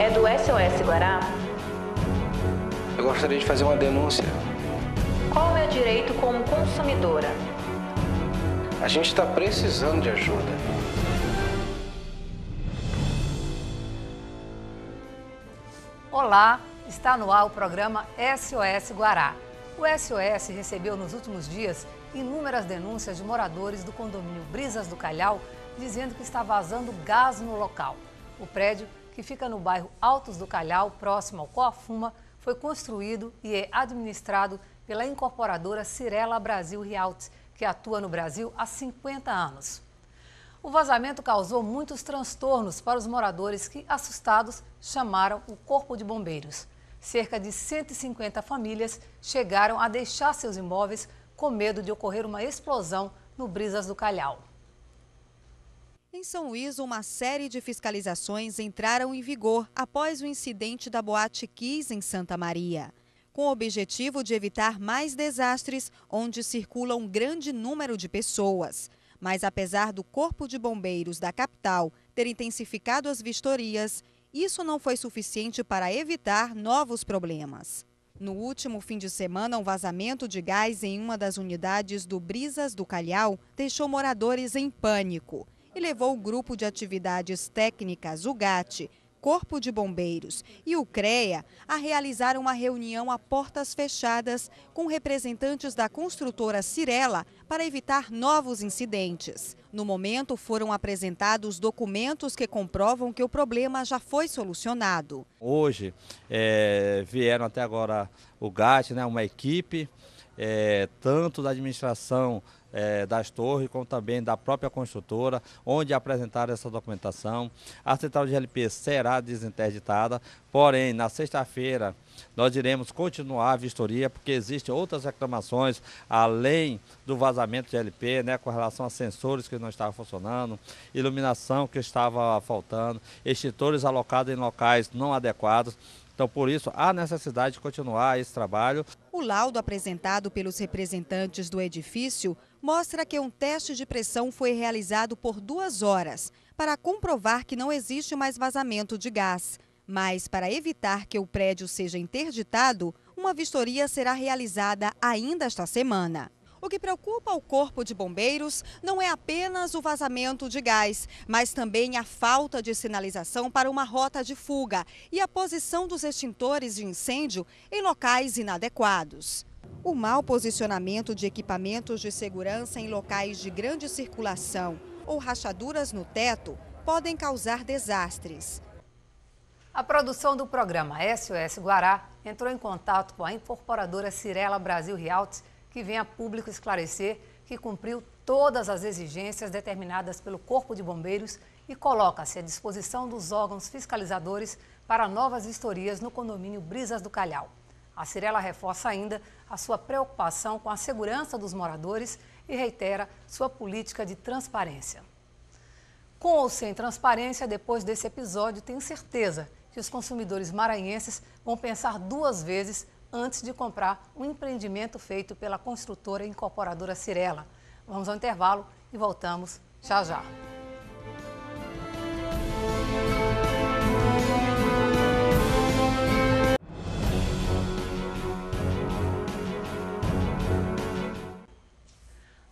é do SOS Guará? Eu gostaria de fazer uma denúncia. Qual o meu direito como consumidora? A gente está precisando de ajuda. Olá, está no ar o programa SOS Guará. O SOS recebeu nos últimos dias inúmeras denúncias de moradores do condomínio Brisas do Calhau dizendo que está vazando gás no local. O prédio, que fica no bairro Altos do Calhau, próximo ao Coafuma, foi construído e é administrado pela incorporadora Cyrela Brasil Realty, que atua no Brasil há 50 anos. O vazamento causou muitos transtornos para os moradores que, assustados, chamaram o Corpo de Bombeiros. Cerca de 150 famílias chegaram a deixar seus imóveis com medo de ocorrer uma explosão no Brisas do Calhau. Em São Luís, uma série de fiscalizações entraram em vigor após o incidente da Boate Kiss em Santa Maria, com o objetivo de evitar mais desastres onde circula um grande número de pessoas. Mas apesar do Corpo de Bombeiros da capital ter intensificado as vistorias, isso não foi suficiente para evitar novos problemas. No último fim de semana, um vazamento de gás em uma das unidades do Brisas do Calhau deixou moradores em pânico e levou o grupo de atividades técnicas, o GAT, Corpo de Bombeiros e o CREA a realizar uma reunião a portas fechadas com representantes da construtora Cyrela para evitar novos incidentes. No momento, foram apresentados documentos que comprovam que o problema já foi solucionado. Hoje vieram até agora o GAT, uma equipe, tanto da administração das torres, como também da própria construtora, onde apresentaram essa documentação. A central de LP será desinterditada, porém, na sexta-feira, nós iremos continuar a vistoria, porque existem outras reclamações, além do vazamento de LP, com relação a sensores que não estavam funcionando, iluminação que estava faltando, extintores alocados em locais não adequados. Então, por isso, há necessidade de continuar esse trabalho. O laudo apresentado pelos representantes do edifício mostra que um teste de pressão foi realizado por 2 horas para comprovar que não existe mais vazamento de gás. Mas, para evitar que o prédio seja interditado, uma vistoria será realizada ainda esta semana. O que preocupa o Corpo de Bombeiros não é apenas o vazamento de gás, mas também a falta de sinalização para uma rota de fuga e a posição dos extintores de incêndio em locais inadequados. O mau posicionamento de equipamentos de segurança em locais de grande circulação ou rachaduras no teto podem causar desastres. A produção do programa SOS Guará entrou em contato com a incorporadora Cyrela Brasil Realty, que vem a público esclarecer que cumpriu todas as exigências determinadas pelo Corpo de Bombeiros e coloca-se à disposição dos órgãos fiscalizadores para novas vistorias no condomínio Brisas do Calhau. A Cyrela reforça ainda a sua preocupação com a segurança dos moradores e reitera sua política de transparência. Com ou sem transparência, depois desse episódio, tenho certeza que os consumidores maranhenses vão pensar 2 vezes antes de comprar um empreendimento feito pela construtora e incorporadora Cyrela. Vamos ao intervalo e voltamos já já.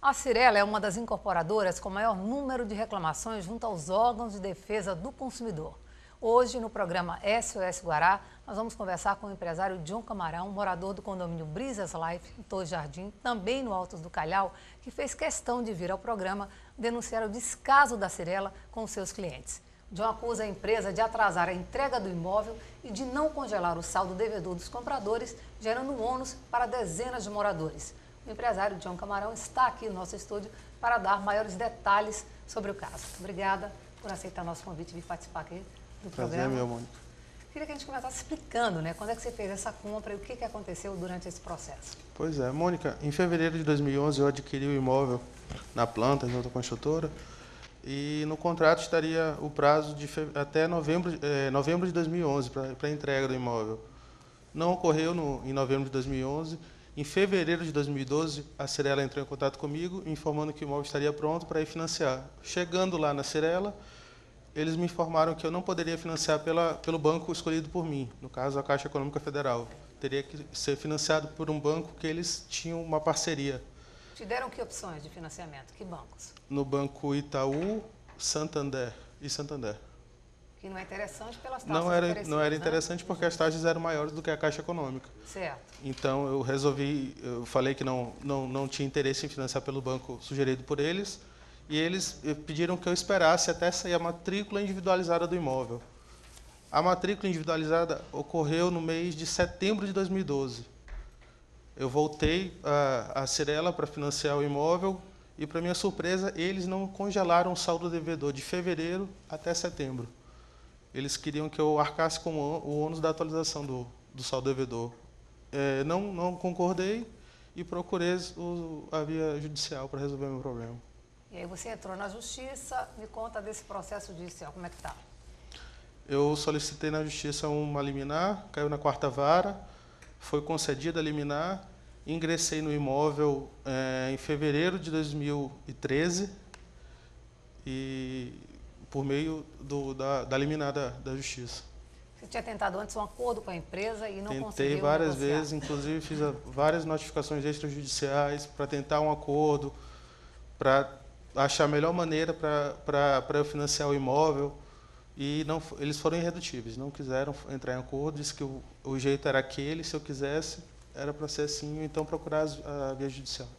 A Cyrela é uma das incorporadoras com maior número de reclamações junto aos órgãos de defesa do consumidor. Hoje, no programa SOS Guará, nós vamos conversar com o empresário John Camarão, morador do condomínio Brisas Life, em Torres Jardim, também no Altos do Calhau, que fez questão de vir ao programa denunciar o descaso da Cyrela com os seus clientes. John acusa a empresa de atrasar a entrega do imóvel e de não congelar o saldo devedor dos compradores, gerando ônus para dezenas de moradores. O empresário John Camarão está aqui no nosso estúdio para dar maiores detalhes sobre o caso. Obrigada por aceitar nosso convite e vir participar aqui do programa. Prazer, meu Mônica. Queria que a gente começasse explicando, quando é que você fez essa compra e o que aconteceu durante esse processo. Pois é, Mônica, em fevereiro de 2011 eu adquiri o imóvel na planta, em outra construtora, e no contrato estaria o prazo de até novembro de 2011 para a entrega do imóvel. Não ocorreu em novembro de 2011. Em fevereiro de 2012, a Cyrela entrou em contato comigo, informando que o imóvel estaria pronto para ir financiar. Chegando lá na Cyrela, eles me informaram que eu não poderia financiar pelo banco escolhido por mim, no caso a Caixa Econômica Federal. Teria que ser financiado por um banco que eles tinham uma parceria. Te deram que opções de financiamento? Que bancos? No Banco Itaú, Santander e Santander. Que não é interessante pelas taxas Não era né? interessante porque as taxas eram maiores do que a Caixa Econômica. Certo. Então eu falei que não tinha interesse em financiar pelo banco sugerido por eles, e eles pediram que eu esperasse até sair a matrícula individualizada do imóvel. A matrícula individualizada ocorreu no mês de setembro de 2012. Eu voltei à Cyrela para financiar o imóvel e, para minha surpresa, eles não congelaram o saldo devedor de fevereiro até setembro. Eles queriam que eu arcasse com o ônus da atualização do saldo devedor. Não concordei e procurei a via judicial para resolver o meu problema. E aí você entrou na justiça, me conta desse processo judicial, como é que está? Eu solicitei na justiça uma liminar, caiu na 4ª vara, foi concedida a liminar, ingressei no imóvel em fevereiro de 2013 e por meio da liminar da justiça. Você tinha tentado antes um acordo com a empresa e não conseguiu Tentei várias negociar. vezes, inclusive fiz várias notificações extrajudiciais para tentar um acordo, para achar a melhor maneira para eu financiar o imóvel, e eles foram irredutíveis, não quiseram entrar em acordo, disse que o jeito era aquele, se eu quisesse, era para ser assim, então procurar a via judicial.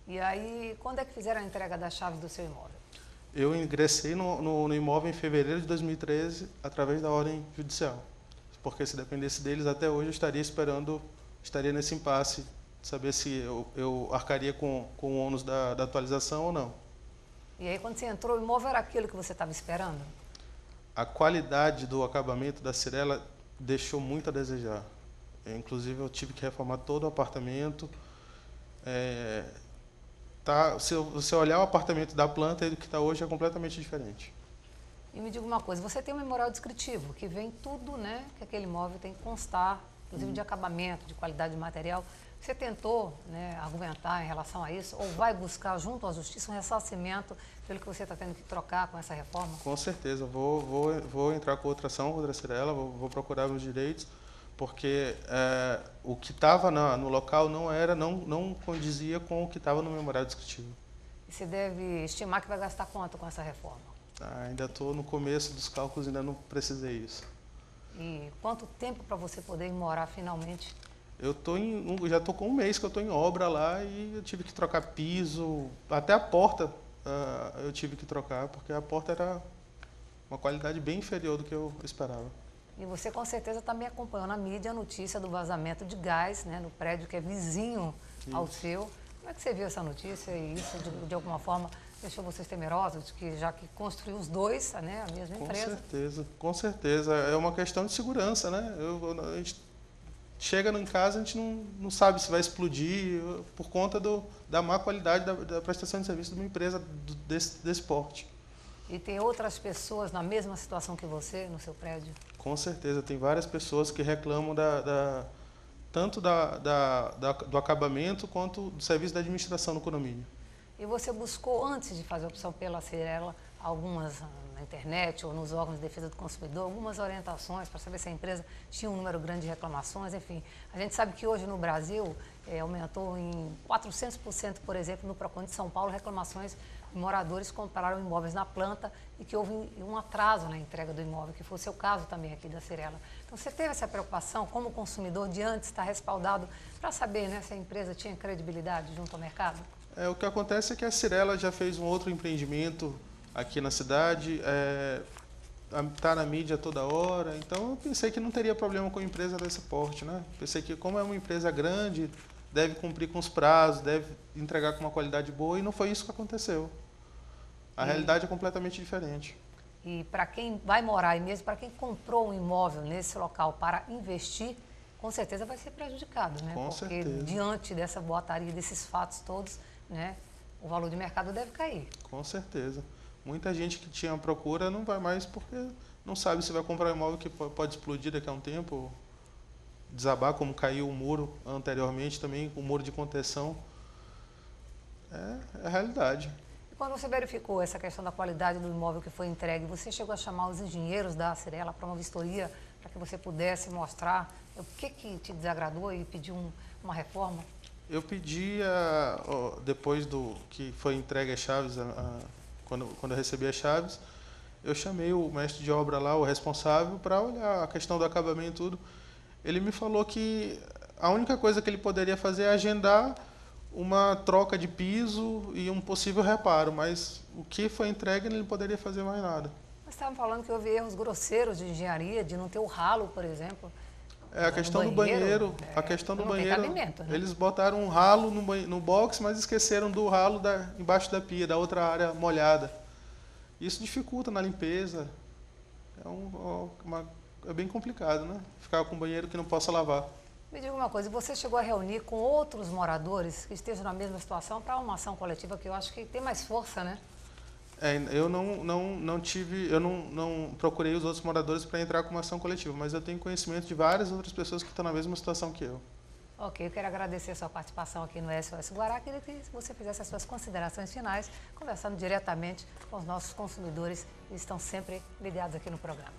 E aí, quando é que fizeram a entrega das chaves do seu imóvel? Eu ingressei no imóvel em fevereiro de 2013, através da ordem judicial, porque se dependesse deles, até hoje eu estaria nesse impasse, de saber se eu arcaria com o ônus da atualização ou não. E aí, quando você entrou, o imóvel era aquilo que você estava esperando? A qualidade do acabamento da Cyrela deixou muito a desejar. Inclusive, eu tive que reformar todo o apartamento. Se você olhar o apartamento da planta, ele que está hoje é completamente diferente. E me diga uma coisa, você tem um memorial descritivo, que vem tudo, né, que aquele imóvel tem que constar, inclusive de acabamento, de qualidade de material. Você tentou, né, argumentar em relação a isso, ou vai buscar junto à justiça um ressarcimento pelo que você está tendo que trocar com essa reforma? Com certeza, vou entrar com outra ação contra a Cyrela, vou procurar meus direitos, porque o que estava no local não condizia com o que estava no memorial descritivo. E você deve estimar que vai gastar quanto com essa reforma? Ainda estou no começo dos cálculos, ainda não precisei isso. E quanto tempo para você poder ir morar finalmente? Já estou com um mês que eu estou em obra lá e eu tive que trocar piso, até a porta eu tive que trocar, porque a porta era uma qualidade bem inferior do que eu esperava. E você com certeza também acompanhou na mídia a notícia do vazamento de gás, né, no prédio que é vizinho ao seu. Como é que você viu essa notícia e isso de alguma forma deixou vocês temerosos, de que já que construiu os dois, né, a mesma empresa? Com certeza. É uma questão de segurança, né? A gente chega em casa, a gente não sabe se vai explodir por conta da má qualidade da prestação de serviço de uma empresa desse porte. E tem outras pessoas na mesma situação que você no seu prédio? Com certeza, tem várias pessoas que reclamam tanto do acabamento quanto do serviço da administração no condomínio. E você buscou, antes de fazer a opção pela Cyrela, algumas na internet ou nos órgãos de defesa do consumidor, algumas orientações para saber se a empresa tinha um número grande de reclamações, enfim. A gente sabe que hoje no Brasil aumentou em 400%, por exemplo, no Procon de São Paulo, reclamações de moradores que compraram imóveis na planta e que houve um atraso na entrega do imóvel, que foi o seu caso também aqui da Cyrela. Então, você teve essa preocupação como consumidor de antes estar respaldado para saber, né, se a empresa tinha credibilidade junto ao mercado? O que acontece é que a Cyrela já fez um outro empreendimento aqui na cidade, está na mídia toda hora, então eu pensei que não teria problema com a empresa desse porte, né? Pensei que como é uma empresa grande, deve cumprir com os prazos, deve entregar com uma qualidade boa, e não foi isso que aconteceu. A realidade é completamente diferente. E para quem vai morar, e mesmo para quem comprou um imóvel nesse local para investir, com certeza vai ser prejudicado, né? Com Porque certeza. diante dessa boataria, desses fatos todos, né, o valor de mercado deve cair. Com certeza. Muita gente que tinha procura não vai mais porque não sabe se vai comprar um imóvel que pode explodir daqui a um tempo, desabar, como caiu o muro anteriormente também, o muro de contenção. É a realidade. E quando você verificou essa questão da qualidade do imóvel que foi entregue, você chegou a chamar os engenheiros da Cyrela para uma vistoria, para que você pudesse mostrar o que te desagradou e pediu uma reforma? Eu pedi, depois do que foi entregue as chaves, quando eu recebi as chaves, eu chamei o mestre de obra lá, o responsável, para olhar a questão do acabamento e tudo. Ele me falou que a única coisa que ele poderia fazer é agendar uma troca de piso e um possível reparo, mas o que foi entregue ele não poderia fazer mais nada. Mas estavam falando que houve erros grosseiros de engenharia, de não ter o ralo, por exemplo. A questão do banheiro, Cabimento, né? Eles botaram um ralo no box, mas esqueceram do ralo embaixo da pia, da outra área molhada. Isso dificulta na limpeza. É bem complicado, né? Ficar com um banheiro que não possa lavar. Me diga uma coisa, você chegou a reunir com outros moradores que estejam na mesma situação para uma ação coletiva que eu acho que tem mais força, né? Eu não procurei os outros moradores para entrar com uma ação coletiva, mas eu tenho conhecimento de várias outras pessoas que estão na mesma situação que eu. Ok, eu quero agradecer a sua participação aqui no SOS Guará. Queria que você fizesse as suas considerações finais, conversando diretamente com os nossos consumidores que estão sempre ligados aqui no programa.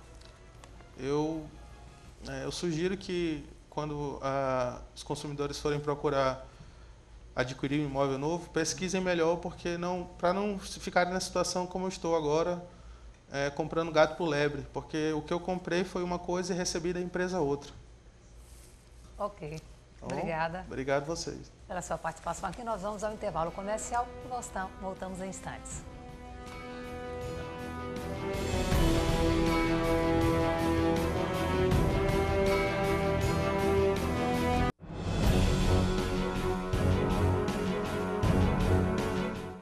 Eu sugiro que quando os consumidores forem procurar adquirir um imóvel novo, pesquisem melhor, porque para não ficarem na situação como eu estou agora, comprando gato por lebre, porque o que eu comprei foi uma coisa e recebi da empresa outra. Ok, obrigada. Obrigado a vocês. Pela sua participação aqui, nós vamos ao intervalo comercial e voltamos em instantes.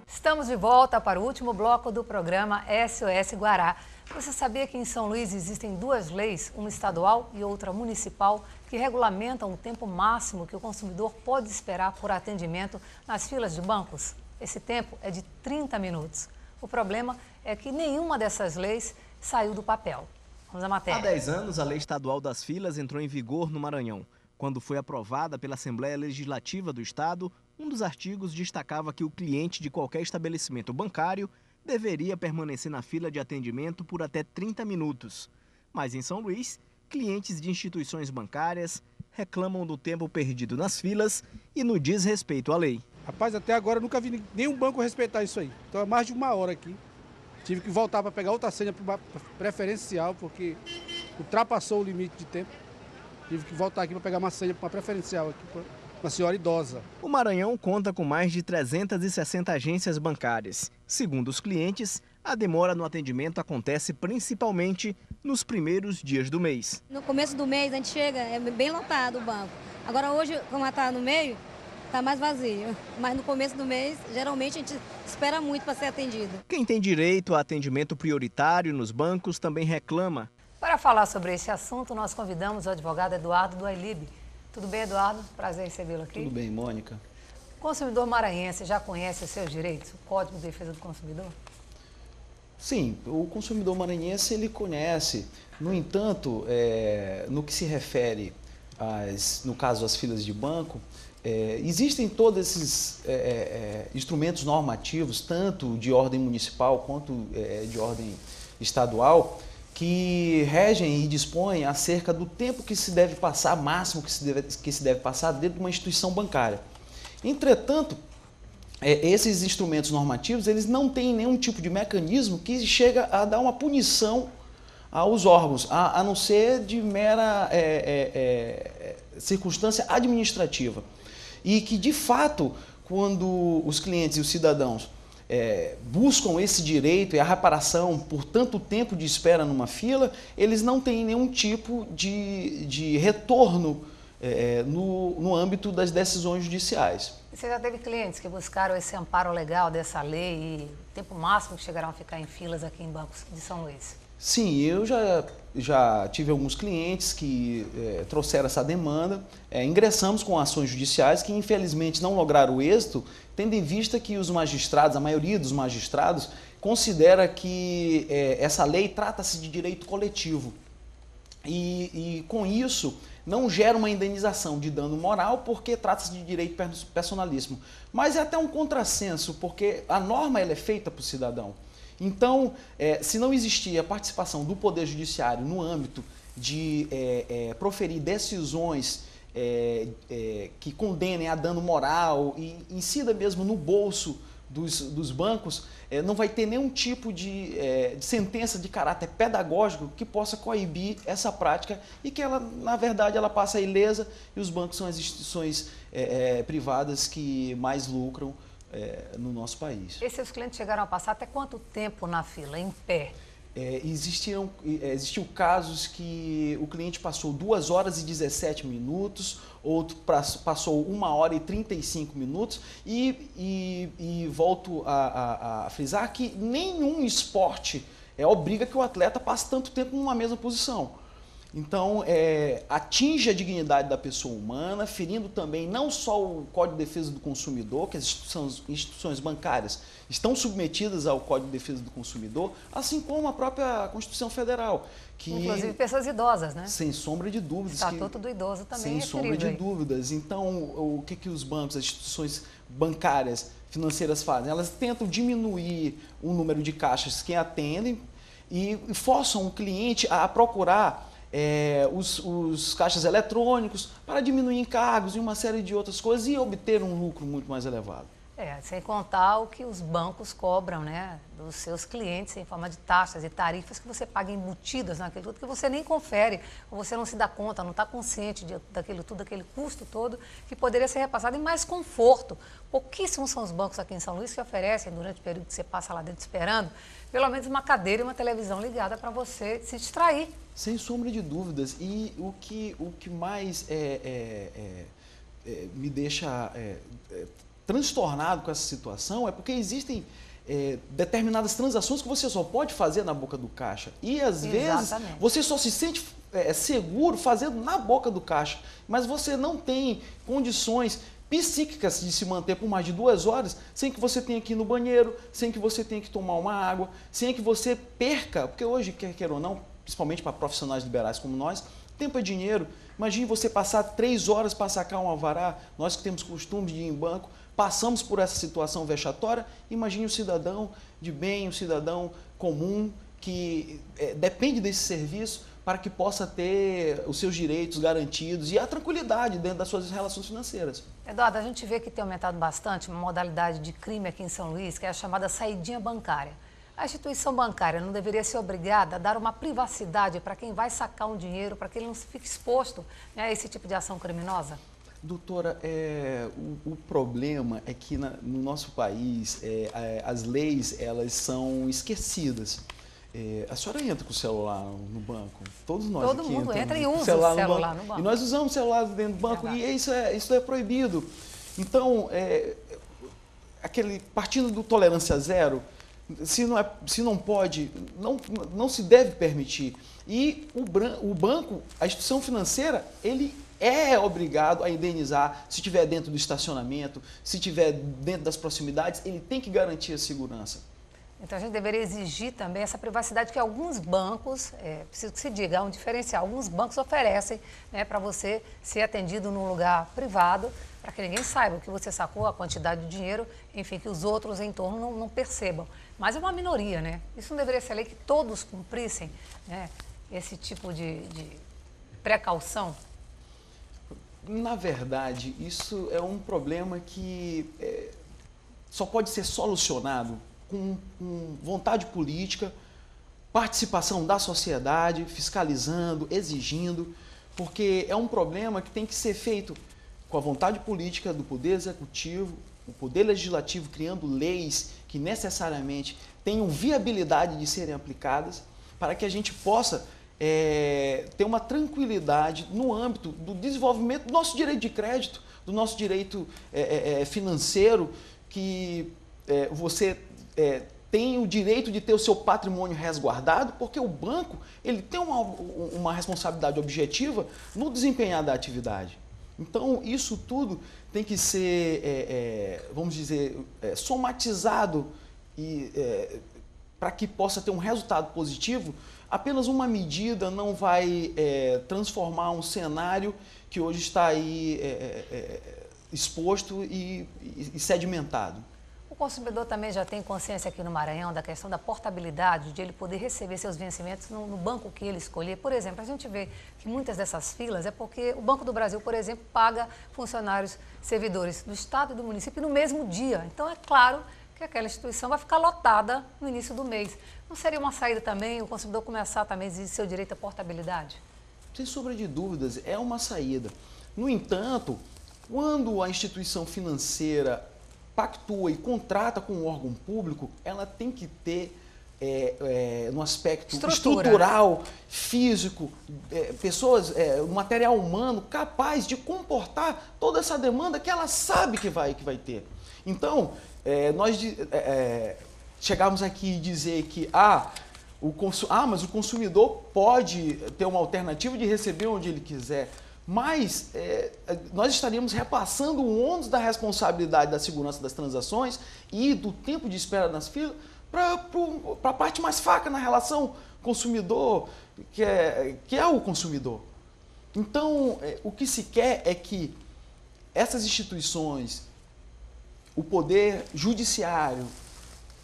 Estamos de volta para o último bloco do programa SOS Guará. Você sabia que em São Luís existem duas leis, uma estadual e outra municipal, que regulamentam o tempo máximo que o consumidor pode esperar por atendimento nas filas de bancos? Esse tempo é de 30 minutos. O problema é que nenhuma dessas leis saiu do papel. Vamos à matéria. Há 10 anos, a Lei Estadual das Filas entrou em vigor no Maranhão. Quando foi aprovada pela Assembleia Legislativa do Estado, um dos artigos destacava que o cliente de qualquer estabelecimento bancário deveria permanecer na fila de atendimento por até 30 minutos. Mas em São Luís, clientes de instituições bancárias reclamam do tempo perdido nas filas e no desrespeito à lei. Rapaz, até agora eu nunca vi nenhum banco respeitar isso aí. Então é mais de uma hora aqui. Tive que voltar para pegar outra senha preferencial, porque ultrapassou o limite de tempo. Tive que voltar aqui para pegar uma senha para uma preferencial aqui para uma senhora idosa. O Maranhão conta com mais de 360 agências bancárias. Segundo os clientes, a demora no atendimento acontece principalmente nos primeiros dias do mês. No começo do mês a gente chega, é bem lotado o banco. Agora hoje, como está no meio, está mais vazio. Mas no começo do mês, geralmente a gente espera muito para ser atendido. Quem tem direito a atendimento prioritário nos bancos também reclama. Para falar sobre esse assunto, nós convidamos o advogado Eduardo do Ailib. Tudo bem, Eduardo? Prazer recebê-lo aqui. Tudo bem, Mônica. O consumidor maranhense já conhece os seus direitos, o Código de Defesa do Consumidor? Sim, o consumidor maranhense ele conhece. No entanto, no que se refere, no caso, às filas de banco, existem todos esses instrumentos normativos, tanto de ordem municipal quanto de ordem estadual, que regem e dispõem acerca do tempo que se deve passar, máximo que se deve passar dentro de uma instituição bancária. Entretanto, esses instrumentos normativos, eles não têm nenhum tipo de mecanismo que chega a dar uma punição aos órgãos, a não ser de mera circunstância administrativa. E que, de fato, quando os clientes e os cidadãos buscam esse direito e a reparação por tanto tempo de espera numa fila, eles não têm nenhum tipo de retorno no âmbito das decisões judiciais. Você já teve clientes que buscaram esse amparo legal dessa lei e tempo máximo que chegaram a ficar em filas aqui em bancos de São Luís? Sim, eu já tive alguns clientes que trouxeram essa demanda. Ingressamos com ações judiciais que infelizmente não lograram o êxito, tendo em vista que os magistrados, a maioria dos magistrados, considera que essa lei trata-se de direito coletivo. e com isso não gera uma indenização de dano moral, porque trata-se de direito personalíssimo. Mas é até um contrassenso, porque a norma ela é feita para o cidadão. Então, se não existir a participação do Poder Judiciário no âmbito de proferir decisões que condenem a dano moral e incida mesmo no bolso dos bancos, não vai ter nenhum tipo de sentença de caráter pedagógico que possa coibir essa prática e que ela, na verdade, ela passa ilesa e os bancos são as instituições privadas que mais lucram no nosso país. E seus clientes chegaram a passar até quanto tempo na fila, em pé? Existiam casos que o cliente passou 2 horas e 17 minutos, outro passou 1 hora e 35 minutos e volto a frisar que nenhum esporte obriga que o atleta passe tanto tempo numa mesma posição. Então, atinge a dignidade da pessoa humana, ferindo também não só o Código de Defesa do Consumidor, que as instituições bancárias estão submetidas ao Código de Defesa do Consumidor, assim como a própria Constituição Federal. Que, inclusive pessoas idosas, né? Sem sombra de dúvidas. Estatuto do idoso também sem sombra de dúvidas. Então, o que os bancos, as instituições bancárias, financeiras fazem? Elas tentam diminuir o número de caixas que atendem e forçam o cliente a procurar os caixas eletrônicos para diminuir encargos e uma série de outras coisas e obter um lucro muito mais elevado. Sem contar o que os bancos cobram, né, dos seus clientes em forma de taxas e tarifas que você paga embutidas naquilo tudo, que você nem confere, ou você não se dá conta, não está consciente daquilo tudo, daquele custo todo, que poderia ser repassado em mais conforto. Pouquíssimos são os bancos aqui em São Luís que oferecem, durante o período que você passa lá dentro esperando, pelo menos uma cadeira e uma televisão ligada para você se distrair. Sem sombra de dúvidas. E o que mais me deixa transtornado com essa situação é porque existem determinadas transações que você só pode fazer na boca do caixa. E às vezes você só se sente seguro fazendo na boca do caixa, mas você não tem condições psíquicas de se manter por mais de 2 horas sem que você tenha que ir no banheiro, sem que você tenha que tomar uma água, sem que você perca, porque hoje, quer ou não, principalmente para profissionais liberais como nós, tempo é dinheiro. Imagine você passar 3 horas para sacar um alvará, nós que temos costume de ir em banco, passamos por essa situação vexatória. Imagine o cidadão de bem, o cidadão comum que depende desse serviço para que possa ter os seus direitos garantidos e a tranquilidade dentro das suas relações financeiras. Eduardo, a gente vê que tem aumentado bastante uma modalidade de crime aqui em São Luís, que é a chamada saidinha bancária. A instituição bancária não deveria ser obrigada a dar uma privacidade para quem vai sacar um dinheiro, para que ele não fique exposto, né, a esse tipo de ação criminosa? Doutora, o problema é que no nosso país as leis elas são esquecidas. A senhora entra com o celular no banco, todos nós Todo aqui mundo entra e com usa o celular no banco. E nós usamos o celular dentro do banco e isso é proibido. Então, partindo do tolerância zero, se não pode, não se deve permitir. E o banco, a instituição financeira, ele é obrigado a indenizar se estiver dentro do estacionamento, se estiver dentro das proximidades, ele tem que garantir a segurança. Então a gente deveria exigir também essa privacidade que alguns bancos, preciso que se diga, há um diferencial, alguns bancos oferecem, né, para você ser atendido num lugar privado, para que ninguém saiba o que você sacou, a quantidade de dinheiro, enfim, que os outros em torno não percebam. Mas é uma minoria, né? Isso não deveria ser lei que todos cumprissem, né, esse tipo de precaução? Na verdade, isso é um problema que só pode ser solucionado com vontade política, participação da sociedade, fiscalizando, exigindo, porque é um problema que tem que ser feito com a vontade política do Poder Executivo, o Poder Legislativo criando leis que necessariamente tenham viabilidade de serem aplicadas, para que a gente possa ter uma tranquilidade no âmbito do desenvolvimento do nosso direito de crédito, do nosso direito financeiro, que você tem o direito de ter o seu patrimônio resguardado, porque o banco ele tem uma responsabilidade objetiva no desempenhar da atividade. Então, isso tudo tem que ser, vamos dizer, somatizado para que possa ter um resultado positivo apenas uma medida não vai transformar um cenário que hoje está aí exposto e sedimentado. O consumidor também já tem consciência aqui no Maranhão da questão da portabilidade, de ele poder receber seus vencimentos no banco que ele escolher. Por exemplo, a gente vê que muitas dessas filas é porque o Banco do Brasil, por exemplo, paga funcionários, servidores do Estado e do município no mesmo dia. Então, é claro que aquela instituição vai ficar lotada no início do mês. Não seria uma saída também o consumidor começar também a exigir seu direito à portabilidade? Sem sombra de dúvidas, é uma saída. No entanto, quando a instituição financeira pactua e contrata com um órgão público, ela tem que ter, no aspecto estrutural, físico, pessoas, material humano capaz de comportar toda essa demanda que ela sabe que vai ter. Então, nós chegamos aqui e dizer que mas o consumidor pode ter uma alternativa de receber onde ele quiser. Mas nós estaríamos repassando o ônus da responsabilidade da segurança das transações e do tempo de espera nas filas para a parte mais fraca na relação consumidor, que é o consumidor. Então, o que se quer é que essas instituições, o poder judiciário,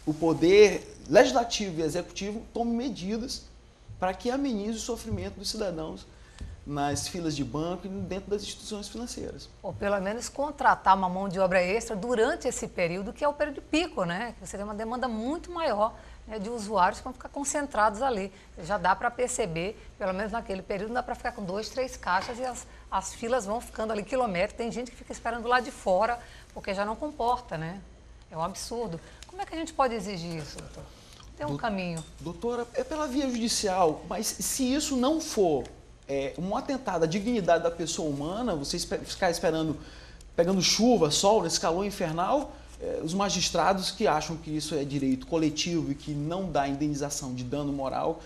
o poder legislativo e executivo tomem medidas para que amenize o sofrimento dos cidadãos nas filas de banco e dentro das instituições financeiras. Ou pelo menos contratar uma mão de obra extra durante esse período, que é o período de pico, né? Você tem uma demanda muito maior, né, de usuários que vão ficar concentrados ali. Já dá para perceber, pelo menos naquele período, dá para ficar com 2, 3 caixas e as filas vão ficando ali quilômetros. Tem gente que fica esperando lá de fora, porque já não comporta, né? É um absurdo. Como é que a gente pode exigir isso, doutor? Tem um caminho. Doutora, é pela via judicial, mas se isso não for um atentado à dignidade da pessoa humana, você ficar esperando, pegando chuva, sol, nesse calor infernal, os magistrados que acham que isso é direito coletivo e que não dá indenização de dano moral,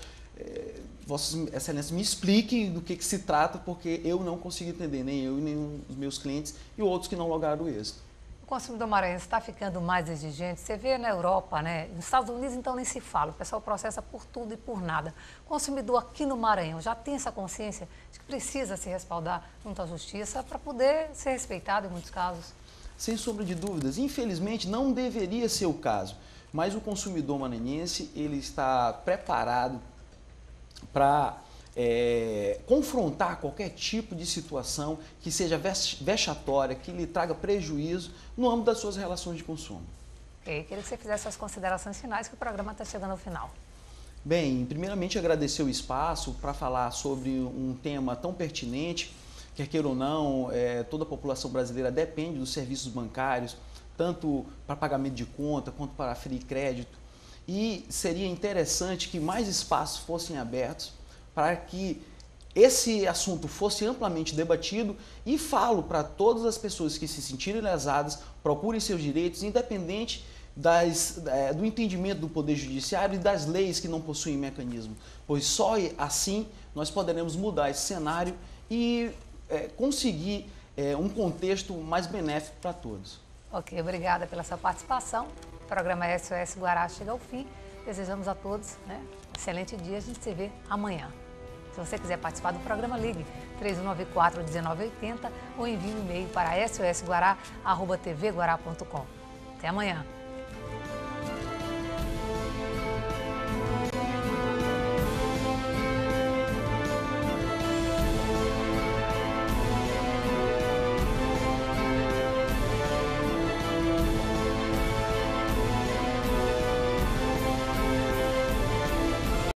Vossas Excelências me expliquem do que se trata, porque eu não consigo entender, nem eu, nem os meus clientes e outros que não lograram o êxito. O consumidor maranhense está ficando mais exigente. Você vê na Europa, né? Nos Estados Unidos, então, nem se fala. O pessoal processa por tudo e por nada. O consumidor aqui no Maranhão já tem essa consciência de que precisa se respaldar junto à justiça para poder ser respeitado em muitos casos? Sem sombra de dúvidas. Infelizmente, não deveria ser o caso. Mas o consumidor maranhense, ele está preparado para confrontar qualquer tipo de situação que seja vexatória, que lhe traga prejuízo no âmbito das suas relações de consumo. Ok, queria que você fizesse as considerações finais, que o programa está chegando ao final. Bem, primeiramente agradecer o espaço para falar sobre um tema tão pertinente, quer queira ou não, toda a população brasileira depende dos serviços bancários, tanto para pagamento de conta quanto para aferir crédito. E seria interessante que mais espaços fossem abertos para que esse assunto fosse amplamente debatido, e falo para todas as pessoas que se sentirem lesadas, procurem seus direitos, independente do entendimento do Poder Judiciário e das leis que não possuem mecanismo, pois só assim nós poderemos mudar esse cenário e conseguir um contexto mais benéfico para todos. Ok, obrigada pela sua participação. O programa SOS Guará chega ao fim. Desejamos a todos, né, um excelente dia. A gente se vê amanhã. Se você quiser participar do programa, ligue 3194-1980 ou envie um e-mail para sosguará@tvguará.com. Até amanhã.